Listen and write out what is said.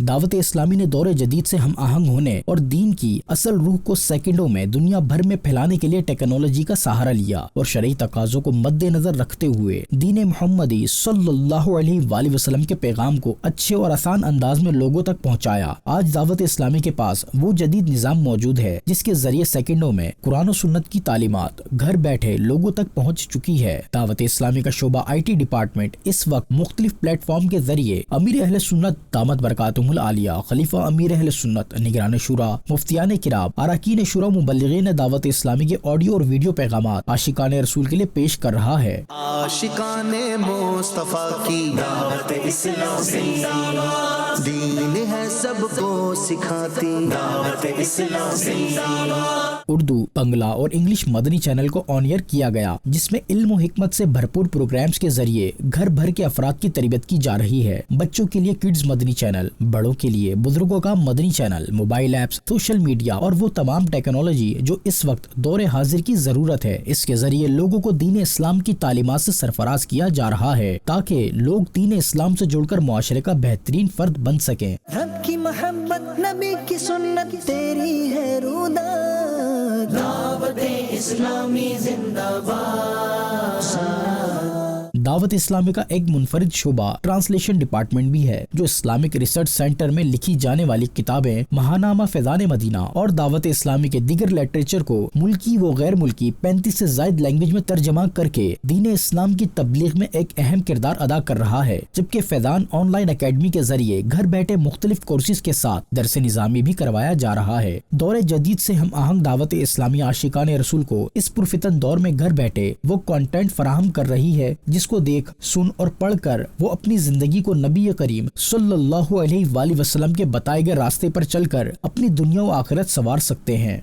دعوت اسلامی نے دور جدید سے ہم آہنگ ہونے اور دین کی اصل روح کو سیکنڈوں میں دنیا بھر میں پھیلانے کے لیے ٹیکنالوجی کا سہارا لیا اور شرعی تقاضوں کو مد نظر رکھتے ہوئے دین محمدی صلی اللہ علیہ وآلہ وسلم کے پیغام کو اچھے اور آسان انداز میں لوگوں تک پہنچایا۔ آج دعوت اسلامی کے پاس وہ جدید نظام موجود ہے جس کے ذریعے سیکنڈوں میں قرآن و سنت کی تعلیمات گھر بیٹھے لوگوں تک پہنچ چکی ہے۔ دعوت اسلامی کا شعبہ IT ڈپارٹمنٹ اس وقت مختلف پلیٹ فارم کے ذریعے امیر اہل سنت دامت برکاتہم العالیہ، خلیفہ امیر اہل سنت، نگران شورا، مفتیان کرام، اراکین شورا، مبلغین دعوت اسلامی کے آڈیو اور ویڈیو پیغامات عاشقان رسول کے لیے پیش کر رہا ہے۔ عاشقان مصطفیٰ کی دعوت اسلامی دین ہے سب کو سکھاتی دعوت اسلامی۔ اردو، بنگلہ اور انگلش مدنی چینل کو آن ایئر کیا گیا جس میں علم و حکمت سے بھرپور پروگرامز کے ذریعے گھر بھر کے افراد کی تربیت کی جا رہی ہے۔ بچوں کے لیے کڈز مدنی چینل، بڑوں کے لیے بزرگوں کا مدنی channel, mobile apps, social media اور وہ تمام ٹیکنالوجی جو اس وقت دور حاضر کی ضرورت ہے۔ اس کے ذریعے لوگوں کو دین اسلام کی تعلیمات سے سرفراز کیا جا رہا ہے تاکہ لوگ دین اسلام سے جڑ کر معاشرے کا بہترین فرد بن سکیں۔ رب کی محبت، نبی کی سنت، تیری ہے رودا، دعوت اسلامی زندہ باد۔ دعوت اسلامی کا ایک منفرد شعبہ ٹرانسلیشن ڈپارٹمنٹ بھی ہے جو اسلامک ریسرچ سینٹر میں لکھی جانے والی کتابیں، ماہنامہ فیضان مدینہ اور دعوت اسلامی کے دیگر لٹریچر کو ملکی و غیر ملکی 35 سے زائد لینگویج میں ترجمہ کر کے دین اسلام کی تبلیغ میں ایک اہم کردار ادا کر رہا ہے، جبکہ فیضان آن لائن اکیڈمی کے ذریعے گھر بیٹھے مختلف کورسز کے ساتھ درس نظامی بھی کروایا جا رہا ہے۔ دور جدید سے ہم آہنگ دعوت اسلامی عاشقان رسول کو اس پرفتن دور میں گھر بیٹھے وہ کنٹینٹ فراہم کر رہی ہے جس کو دیکھ، سن اور پڑھ کر وہ اپنی زندگی کو نبی کریم صلی اللہ علیہ وآلہ وسلم کے بتائے گئے راستے پر چل کر اپنی دنیا و آخرت سنوار سکتے ہیں۔